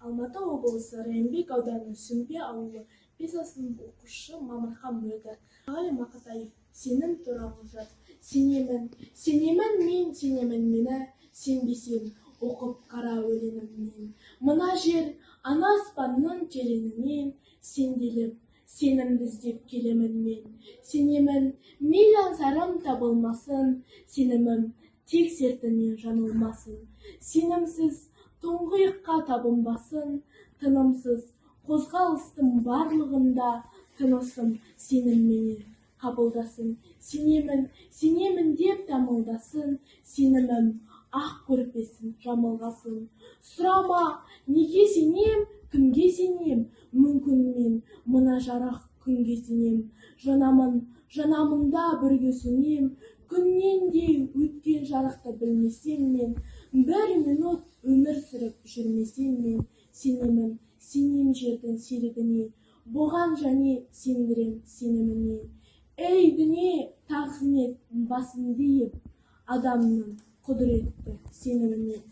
Алматы облысы Райымбек ауданы Сүмбе ауылы 5 сынып оқушысы Мамырхан Мөлдір. Ағали Мақатаев, сенім туралы жыр. Сенемін, мен сенемін мені, сенбесем оқып қара өлеңімнен. Мына жер ана аспанның тереңінен сенделіп, сенімді іздеп келемін мен. Сенемін, мейлі аңсарым табылмасын, сенімім тек сертінен жаңылмасын. Сенімсіз тұңғиыққа табынбасын, тынымсыз қозғалыстың барлығында тынысым сенімменен қабылдасын. Сенемін деп дамылдасын, сенімім ақ көрпесін жамылғасын. Сұрама, неге сенем, кімге сенем, мүмкін мен мына жарық күнге сенем. Жанамында бірге сөнем, күннен де өткен жарықты білмесем мен, бір минут өмір сүріп жүрмесем мен. Сенем жердің серігіне, бұған және сендірем сеніміне. Ей дүние, тағзым ет басымды иіп, адамның құдіретті сеніміне.